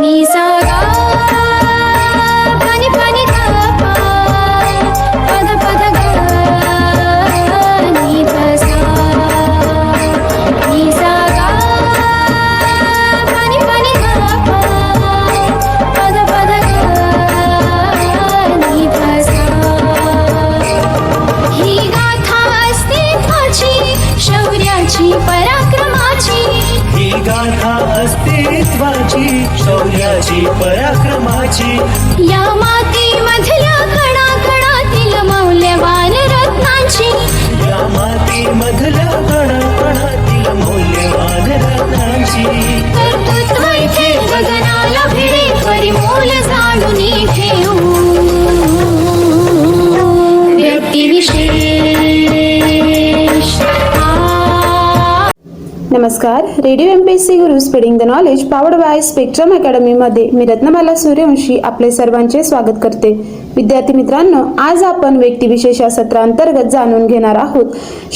नी सा गा पानी पानी गा पा पद पद गा नी सा नी सा गा पानी पानी गा पा पद पद गा नी सा ही गाथा अस्तित्वाची शौर्याची पराक्रमाची ही गाथा अस्तित्वाची शौर्याची पराक्रमाची या मातीमधल्या कणाकणातील मौल्यवान रत्नांची या मातीमधल्या कणाकणातील मौल्यवान रत्नांची कर्तृत्व इथे गगनाला भिडे परिमोल जाणून ठेवू व्यक्तिविशेष नमस्कार. Radio MPSC Guru spreading the knowledge powered by spectrum academy मध्ये मी रत्नमाला सूर्यवंशी आपले सर्वांचे स्वागत करते. विद्यार्थी मित्रांनो, आज आपण व्यक्तिविशेष या सत्रांतर्गत जाणून घेणार आहोत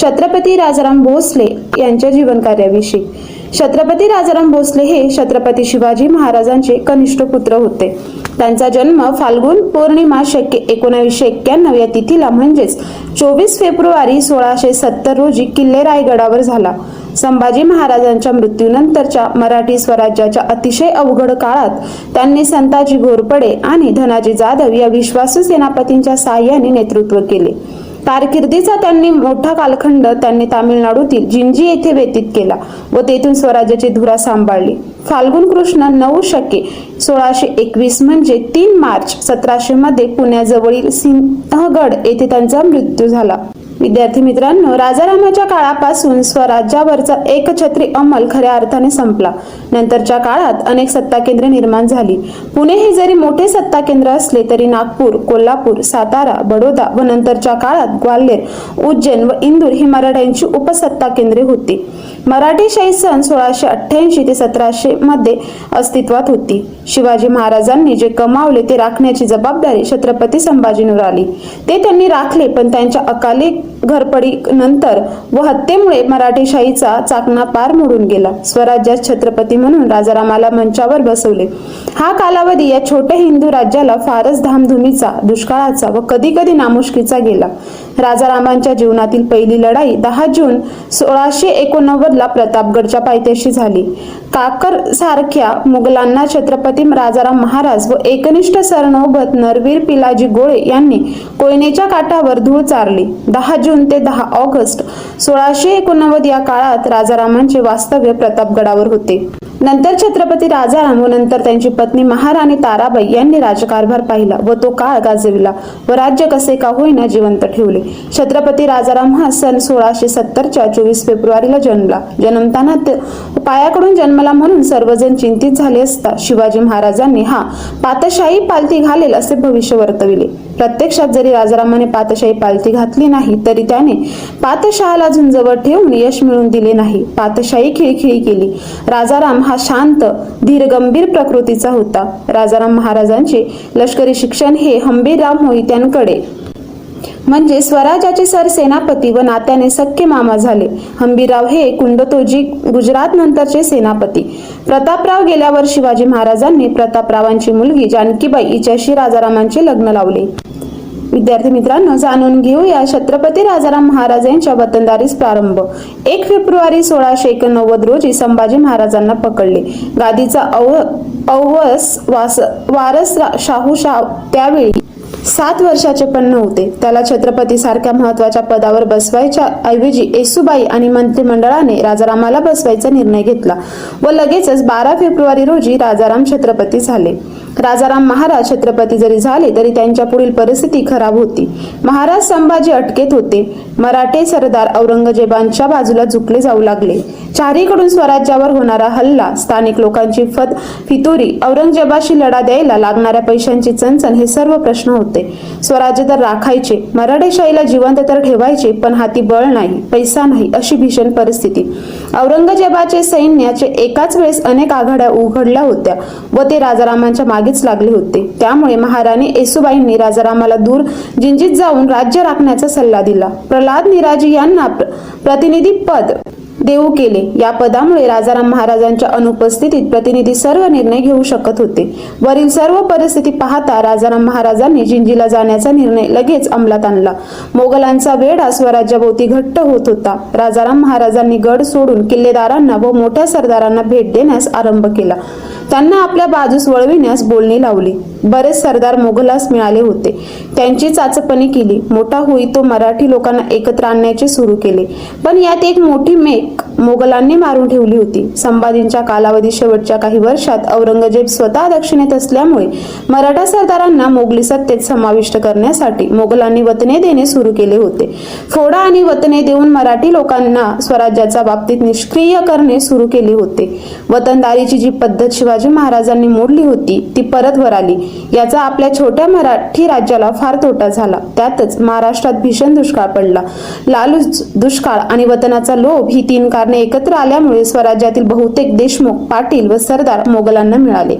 छत्रपती राजाराम भोसले यांच्या जीवनकार्याविषयी. छत्रपती राजाराम भोसले हे छत्रपती शिवाजी महाराजांचे कनिष्ठ पुत्र होते. त्यांचा जन्म फाल्गुन पौर्णिमा शके 1991 या तिथीला म्हणजेच 24 फेब्रुवारी 1670 रोजी किल्ले रायगडावर झाला. संभाजी महाराजांच्या मृत्यूनंतरच्या मराठी स्वराज्याच्या अतिशय अवघड काळात त्यांनी संताजी घोरपडे आणि धनाजी जाधव या विश्वासू सेनापतींच्या साहाय्याने नेतृत्व केले. कारकिर्दीचा त्यांनी मोठा कालखंड त्यांनी तामिळनाडूतील जिंजी येथे व्यतीत केला व तेथून स्वराज्याची धुरा सांभाळली. फाल्गुन कृष्ण 9 शके 1621 म्हणजे 3 मार्च 1700 मध्ये पुण्याजवळील सिंहगड येथे त्यांचा मृत्यू झाला. विद्यार्थी मित्रांनो, राजारामाच्या काळापासून स्वराज्यावरचा एकछत्री अंमल खऱ्या अर्थाने संपला. नंतरच्या काळात अनेक सत्ता केंद्रे निर्माण झाली. पुणे हे जरी मोठे सत्ता केंद्र असले तरी नागपूर, कोल्हापूर, सातारा, बडोदा व नंतरच्या काळात ग्वाल्हेर, उज्जैन व इंदूर ही मराठ्यांची उपसत्ता केंद्रे होती. मराठीशाही सन 1688 ते 1700 मध्ये अस्तित्वात होती. शिवाजी महाराजांनी जे कमावले ते राखण्याची जबाबदारी छत्रपती संभाजींवर आली. ते त्यांनी राखले, पण त्यांच्या अकाली घरपडी नंतर व हत्येमुळे मराठीशाहीचा चाकणा पार मोडून गेला. स्वराज्यात छत्रपती म्हणून राजारामाला मंचावर बसवले. हा कालावधी या छोट्या हिंदू राज्याला फारच धामधुमीचा, दुष्काळाचा व कधी कधी नामुष्कीचा गेला. राजारामांच्या जीवनातील पहिली लढाई 10 जून 1689 ला प्रतापगडच्या पायथ्याशी झाली. काकर सारख्या मुघलांना छत्रपती राजाराम महाराज व एकनिष्ठ सरनौबत नरवीर पिलाजी गोळे यांनी कोयनेच्या काठावर धूळ चारली. 10 जून ते 10 ऑगस्ट 1689 या काळात राजारामांचे वास्तव्य प्रतापगडावर होते. नंतर छत्रपती राजाराम व नंतर त्यांची पत्नी महाराणी ताराबाई यांनी राजकारभार पाहिला व तो काळ गाजविला व राज्य कसे का होईना जिवंत ठेवले. छत्रपती राजाराम हा सन 1670च्या 24 फेब्रुवारीला जन्मला. जन्मताना पायाकडून जन्मला म्हणून सर्वजण चिंतित झाले असता शिवाजी महाराजांनी हा पातशाही पालथी घालेल असे भविष्य वर्तविले. प्रत्यक्षात जरी राजारामाने पातशाही पालथी घातली नाही तरी त्याने पातशहाला झुंजवर ठेवून यश मिळवून दिले नाही. पातशाही खिळखिळी केली. राजाराम हा शांत, धीर, गंभीर प्रकृतीचा होता. राजाराम महाराजांचे लष्करी शिक्षण हे हंबीरराव मोहित्यांकडे म्हणजे स्वराज्याचे सरसेनापती व नात्याने सख्खे मामा झाले. हंबीरराव हे कुंडतोजी गुजरात नंतरचे सेनापती. प्रतापराव गेल्यावर शिवाजी महाराजांनी प्रतापरावांची मुलगी जानकीबाई हिच्याशी राजारामांचे लग्न लावले. विद्यार्थी मित्रांनो, जाणून घेऊया छत्रपती राजाराम महाराज यांच्या वतनदारीस प्रारंभ. 1 फेब्रुवारी 1689 रोजी संभाजी महाराजांना पकडले. गादीचा वारस शाहू त्यावेळी 7 वर्षाचे पण नव्हते. त्याला छत्रपती सारख्या महत्वाच्या पदावर बसवायच्या ऐवजी येसूबाई आणि मंत्रिमंडळाने राजारामाला बसवायचा निर्णय घेतला व लगेचच 12 फेब्रुवारी रोजी राजाराम छत्रपती झाले. राजाराम महाराज छत्रपती जरी झाले तरी त्यांच्या पुढील परिस्थिती खराब होती. महाराज संभाजी अटकेत होते. मराठे सरदार औरंगजेबांच्या बाजूला झुकले जाऊ लागले. चारीकडून स्वराज्यावर होणारा हल्ला, स्थानिक लोकांची फितुरी, औरंगजेबाशी लढा द्यायला लागणाऱ्या पैशांची चणचण हे सर्व प्रश्न होते. स्वराज्य तर राखायचे, मराठेशाहीला जिवंत तर ठेवायचे, पण हाती बळ नाही, पैसा नाही अशी भीषण परिस्थिती. औरंगजेबाचे सैन्याचे एकाच वेळेस अनेक आघाड्या उघडल्या होत्या व ते राजारामांच्या मागेच लागले होते. त्यामुळे महाराणी येसूबाईंनी राजारामाला दूर जिंजीत जाऊन राज्य राखण्याचा सल्ला दिला. प्रल्हाद निराजी यांना प्रतिनिधी पद देऊ केले. या पदामुळे राजाराम महाराजांच्या अनुपस्थितीत प्रतिनिधी सर्व निर्णय घेऊ शकत होते. वरील सर्व परिस्थिती पाहता राजाराम महाराजांनी जिंजीला जाण्याचा निर्णय लगेच अंमलात आणला. मोगलांचा वेढा स्वराज्याभोवती घट्ट होत होता. राजाराम महाराजांनी गड सोडून किल्लेदारांना व मोठ्या सरदारांना भेट देण्यास आरंभ केला. त्यांना आपल्या बाजूस वळविण्यास बोलणी लावली. बरेच सरदार मोगलास मिळाले होते. त्यांची चाचपणी केली. मोठा होई तो मराठी लोकांना एकत्र आणण्याचे सुरू केले. पण यात एक मोठी मेक मोगलांनी मारून ठेवली होती. संभाजींच्या कालावधी शेवटच्या काही वर्षात औरंगजेब स्वतः दक्षिणेत असल्यामुळे मराठा सरदारांना मोगली सत्तेत समाविष्ट करण्यासाठी मोगलांनी वतने देणे सुरू केले होते. फोडा आणि वतने देऊन मराठी लोकांना स्वराज्याच्या बाबतीत निष्क्रिय करणे सुरू केले होते. वतनदारीची जी पद्धत शिवाजी महाराजांनी मोडली होती ती परत वर आली. याचा आपल्या छोट्या मराठी राज्याला फार तोटा झाला. त्यातच महाराष्ट्रात भीषण दुष्काळ पडला. लालूच, दुष्काळ आणि वतनाचा लोभ ही तीन कारणे एकत्र आल्यामुळे स्वराज्यातील बहुतेक देशमुख, पाटील व सरदार मोगलांना मिळाले.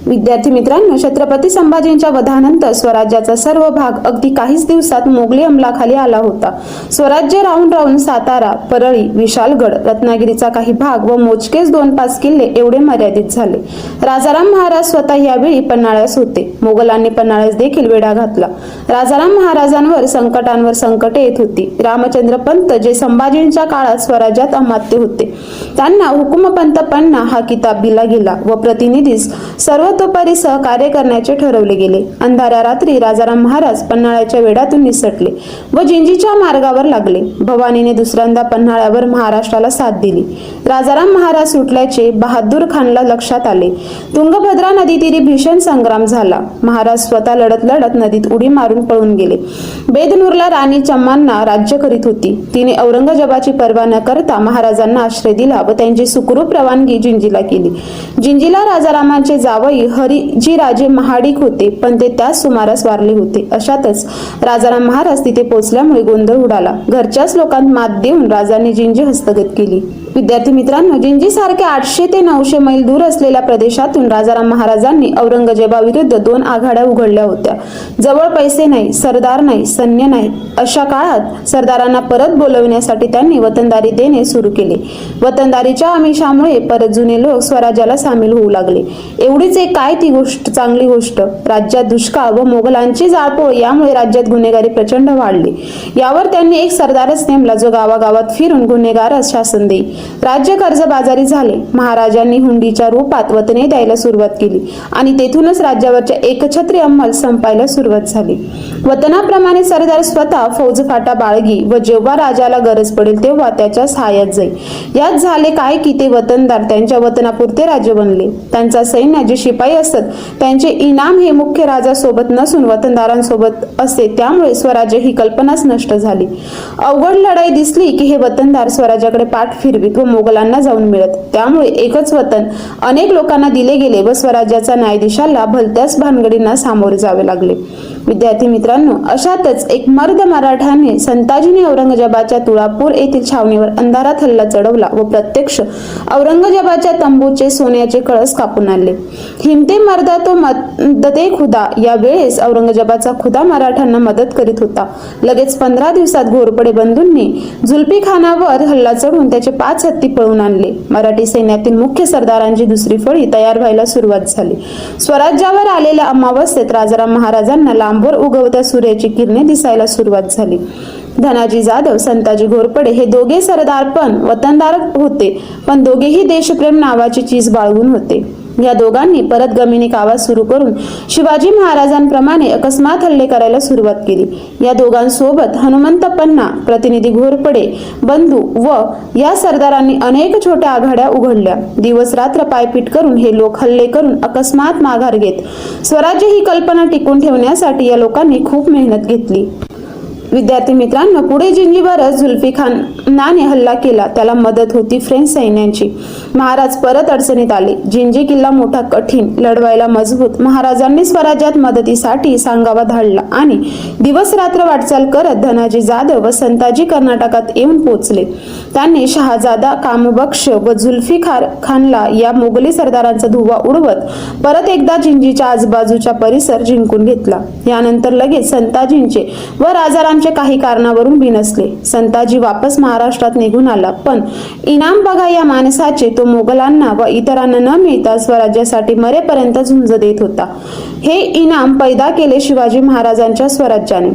विद्यार्थी मित्रांनो, छत्रपती संभाजींच्या वधानंतर स्वराज्याचा सर्व भाग अगदी काहीच दिवसात मोगली अंमलाखाली आला होता. स्वराज्य राहून राहून सातारा, परळी, विशालगड, रत्नागिरीचा काही भाग व मोजकेच 2-5 किल्ले एवढे मर्यादित झाले. राजाराम महाराज स्वतः यावेळी पन्हाळ्यास होते. मोगलांनी पन्हाळ्यास देखील वेढा घातला. राजाराम महाराजांवर संकटांवर संकटे येत होती. रामचंद्र पंत जे संभाजींच्या काळात स्वराज्यात अमात्य होते, त्यांना हुकुमपंत पन्ना हा किताब दिला गेला व प्रतिनिधीस सर्वतोपरी सहकार्य करण्याचे ठरवले गेले. अंधाऱ्या रात्री राजाराम महाराज पन्हाळ्याच्या वेढातून निसटले व जिंजीच्या मार्गावर लागले. भवानीने दुसऱ्यांदा पन्हाळ्यावर महाराष्ट्राला साथ दिली. राजाराम महाराज सुटल्याचे बहादूर खानला लक्षात आले. तुंगभद्रा नदीतीरी भीषण संग्राम झाला. महाराज स्वतः लढत लढत नदीत उडी मारून पळून गेले. बेदनूरला राणी चम्मांना राज्य करीत होती. तिने औरंगजेबाची पर्वा न करता महाराजांना आश्रय दिला व त्यांची सुखरूप रवानगी जिंजीला केली. जिंजीला राजारामांचे जावई हरिजी राजे महाडिक होते, पण ते त्याच सुमारास वारले होते. अशातच राजाराम महाराज तिथे पोहोचल्यामुळे गोंधळ उडाला. घरच्याच लोकांत मात देऊन राजांनी जिंजी हस्तगत केली. विद्यार्थी मित्रांनो, जिंजी सारख्या 800 ते 900 मैल दूर असलेल्या प्रदेशातून राजाराम महाराजांनी औरंगजेबाविरुद्ध 2 आघाड्या उघडल्या होत्या. जवळ पैसे नाही, सरदार नाही, सैन्य नाही. अशा काळात सरदारांना परत बोलविण्यासाठी त्यांनी वतनदारी देणे सुरू केले. वतनदारीच्या आमिषामुळे परत जुने लोक स्वराज्याला सामील होऊ लागले. एवढीच एक काय ती गोष्ट, चांगली गोष्ट, राज्यात दुष्काळ व मोगलांची जाळपोळ यामुळे राज्यात गुन्हेगारी प्रचंड वाढली. यावर त्यांनी एक सरदारच नेमला जो गावागावात फिरून गुन्हेगारच शासन देई. राज्य कर्जबाजारी झाले. महाराजांनी हुंडीच्या रूपात वतने द्यायला सुरुवात केली आणि तेथूनच राज्यावरच्या एकछत्री अंमल संपायला सुरुवात झाली. वतनाप्रमाणे सरदार स्वतः फौजफाटा बाळगी व जेव्हा राजाला गरज पडेल तेव्हा त्याच्या सहाय्यात जाई. यात झाले काय की ते वतनदार त्यांच्या वतनापुरते राज्य बनले. त्यांचा सैन्य जे शिपाई असतात त्यांचे इनाम हे मुख्य राजासोबत नसून वतनदारांसोबत असते. त्यामुळे स्वराज्य ही कल्पनाच नष्ट झाली. अवघड लढाई दिसली की हे वतनदार स्वराज्याकडे पाठ फिरवीत व मोगलांना जाऊन मिळत. त्यामुळे एकच वतन अनेक लोकांना दिले गेले व स्वराज्याचा न्यायाधीशाला भलत्याच भानगडींना सामोरे जावे लागले. विद्यार्थी मित्रांनो, अशातच एक मर्द मराठाने संताजीने औरंगजेबाच्या तुळापूर येथील छावणीवर अंधारात हल्ला चढवला व प्रत्यक्ष औरंगजेबाच्या तंबूचे सोन्याचे कळस कापून आणले. हिमते मर्दा तो मदते खुदा या वेळेस औरंगजेबाचा खुदा मराठ्यांना मदत करीत होता. लगेच 15 दिवसात घोरपडे बंधूंनी जुल्फी खानावर हल्ला चढवून त्याचे 5 हत्ती पळून आणले. मराठी सैन्यातील मुख्य सरदारांची दुसरी फळी तयार व्हायला सुरुवात झाली. स्वराज्यावर आलेल्या अमावस्येत राजाराम महाराजांना लांबवर उगवत्या सूर्याची किरणे दिसायला सुरुवात झाली. धनाजी जाधव, संताजी घोरपडे हे दोघे सरदार पण वतनदार होते, पण दोघेही देशप्रेम नावाची चीज बाळगून होते. या दोघांनी परत गमिनी आवाज सुरू करून शिवाजी महाराजांप्रमाणे अकस्मात हल्ले करायला सुरुवात केली. या दोघांसोबत हनुमंत पन्ना, प्रतिनिधी घोरपडे बंधू व या सरदारांनी अनेक छोट्या आघाड्या उघडल्या. दिवस रात्र पायपीट करून हे लोक हल्ले करून अकस्मात माघार घेत. स्वराज्य ही कल्पना टिकून ठेवण्यासाठी या लोकांनी खूप मेहनत घेतली. विद्यार्थी मित्रांनो, पुढे जिंजीवरच जुल्फिखानाने हल्ला केला. त्याला मदत होती फ्रेंच सैन्याची. महाराज परत अडचणीत आले. जिंजी किल्ला मोठा, कठीण, लढवायला मजबूत. महाराजांनी स्वराज्यात मदतीसाठी सांगावा धाडला आणि दिवस रात्र वाटचाल करत धनाजी जाधव व संताजी कर्नाटकात येऊन पोहोचले. त्यांनी शहाजादा कामबक्ष व जुल्फिखानला या मोगली सरदारांचा धुव्वा उडवत परत एकदा जिंजीच्या आजूबाजूचा परिसर जिंकून घेतला. यानंतर लगेच संताजींचे व राजाराम लोकांचे काही कारणावरून बिनसले. संताजी वापस महाराष्ट्रात निघून आला, पण इनाम बघा या माणसाचे. तो मोगलांना व इतरांना न मिळता स्वराज्यासाठी मरेपर्यंत झुंज देत होता. हे इनाम पैदा केले शिवाजी महाराजांच्या स्वराज्याने.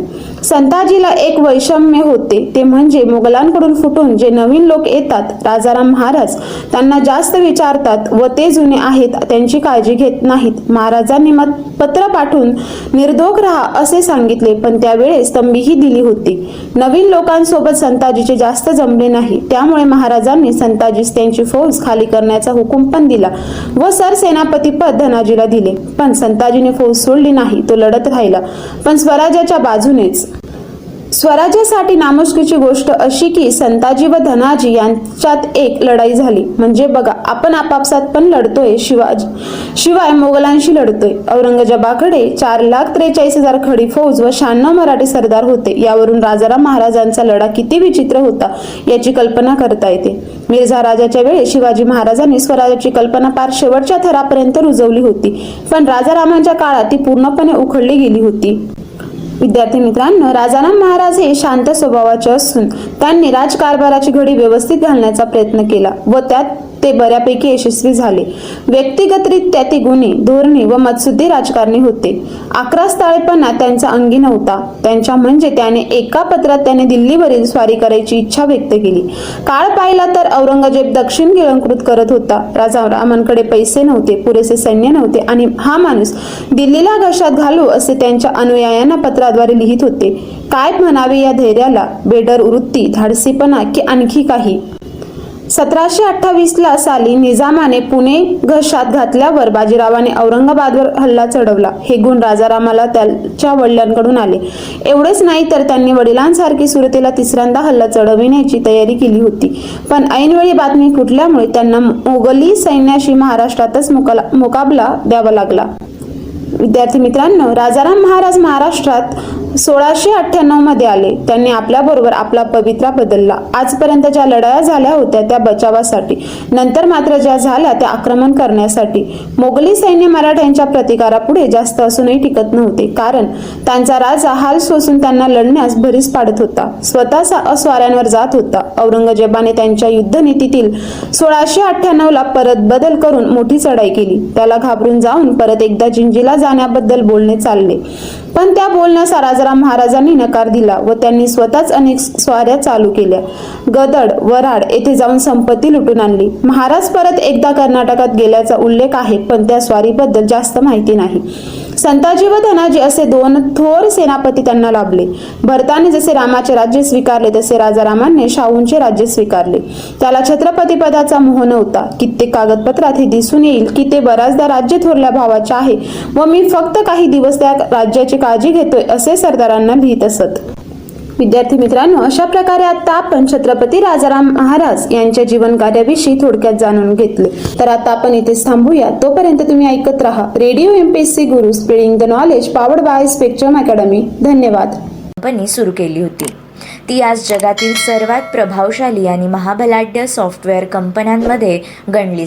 संताजीला एक वैषम्य होते, ते म्हणजे मोगलांकडून फुटून जे नवीन लोक येतात, राजाराम महाराज त्यांना जास्त विचारतात व ते जुने आहेत त्यांची काळजी घेत नाहीत. महाराजांनी पत्र पाठवून निर्धोक राहा असे सांगितले, पण त्यावेळेस तंबीही दिली होती. नवीन लोकांसोबत संताजीचे जास्त जमले नाही, त्यामुळे महाराजांनी संताजीस त्यांची फौज खाली करण्याचा हुकूम पण दिला व सरसेनापती पद धनाजीला दिले. पण संताजीने फौज सोडली नाही, तो लढत राहिला, पण स्वराज्याच्या बाजूनेच. स्वराज्यासाठी नामुष्कीची गोष्ट अशी की संताजी व धनाजी यांच्यात एक लढाई झाली. म्हणजे बघा, आपण आपापसात पण लढतोय, शिवाय मोगलांशी लढतोय. औरंगजेबाकडे 4,43,000 खडी फौज व 96 मराठी सरदार होते. यावरून राजाराम महाराजांचा लढा किती विचित्र होता याची कल्पना करता येते. मिर्झा राजाच्या वेळी शिवाजी महाराजांनी स्वराज्याची कल्पना पार शेवटच्या थरापर्यंत रुजवली होती, पण राजारामांच्या काळात ती पूर्णपणे उखडली गेली होती. विद्यार्थी मित्रांनो, राजाराम महाराज हे शांत स्वभावाचे असून त्यांनी राजकारभाराची घडी व्यवस्थित घालण्याचा प्रयत्न केला व त्यात ते बऱ्यापैकी यशस्वी झाले. व्यक्तिगतरित्या ते गुणी, धोरणी व मत्सुद्धी राजकारणी होते. आक्रस्ताळेपणा त्यांचा अंगी नव्हता. त्यांच्या म्हणजे त्याने एका पत्रात त्याने दिल्लीवरील स्वारी करायची इच्छा व्यक्त केली. काळ पाहिला तर औरंगजेब दक्षिण गिळंकृत करत होता. राजारामांकडे पैसे नव्हते, पुरेसे सैन्य नव्हते आणि हा माणूस दिल्लीला घशात घालू असे त्यांच्या अनुयायांना पत्राद्वारे लिहित होते. काय म्हणावे या धैर्याला? बेडर वृत्ती, धाडसीपणा की आणखी काही? 1728 साली निजामाने पुणे घशात घातल्यावर बाजीरावाने औरंगाबादवर हल्ला चढवला. हे गुण राजारामाला त्याच्या वडिलांकडून आले. एवढेच नाही तर त्यांनी वडिलांसारखी सुरतेला तिसऱ्यांदा हल्ला चढविण्याची तयारी केली होती, पण ऐनवेळी बातमी फुटल्यामुळे त्यांना मोगली सैन्याशी महाराष्ट्रातच मुकाबला द्यावा लागला. विद्यार्थी मित्रांनो, राजाराम महाराज महाराष्ट्रात 1698 मध्ये आले. त्यांनी आपल्याबरोबर आपला पवित्रा बदलला. आजपर्यंत ज्या लढाया झाल्या होत्या त्या बचावासाठी, नंतर मात्र ज्या झाल्या त्या आक्रमण करण्यासाठी. मोगली सैन्य मराठ्यांच्या प्रतिकारापुढे जास्त असूनही टिकत नव्हते, कारण त्यांचा राजा हाल सोसून त्यांना लढण्यास भरीस पाडत होता. स्वतः स्वाऱ्यांवर जात होता. औरंगजेबाने त्यांच्या युद्धनीतीतील 1698 परत बदल करून मोठी चढाई केली. त्याला घाबरून जाऊन परत एकदा जिंजीला जाण्याबद्दल बोलणे चालले, पण त्या बोलण्यास राजाराम महाराजांनी नकार दिला व त्यांनी स्वतःच अनेक स्वाऱ्या चालू केल्या. गदड, वराड येथे जाऊन संपत्ती लुटून आणली. महाराज परत एकदा कर्नाटकात गेल्याचा उल्लेख आहे, पण त्या स्वारीबद्दल जास्त माहिती नाही. संताजी व धनाजी असे दोन थोर सेनापती त्यांना लाभले. भरताने जसे रामाचे राज्य स्वीकारले तसे राजारामांनी शाहूंचे राज्य स्वीकारले. त्याला छत्रपती पदाचा मोह नव्हता. कित्येक कागदपत्रात हे दिसून येईल की ते बऱ्याचदा राज्य थोरल्या भावाचे आहे व मी फक्त काही दिवस त्या राज्याची काळजी घेतोय असे सरदारांना लिहित असत. विद्यार्थी मित्रांनो, अशा प्रकारे आता आपण छत्रपती राजाराम महाराज यांच्या जीवन कार्याविषयी थोडक्यात जाणून घेतले. तर आता आपण इथेच थांबूया. तोपर्यंत तुम्ही ऐकत राहा radio MPSC Guru, spreading the knowledge, powered by spectrum academy. धन्यवाद. कंपनी सुरू केली होती. ती आज जगातील सर्वात प्रभावशाली आणि महाबलाढ्य सॉफ्टवेअर कंपन्यांमध्ये गणली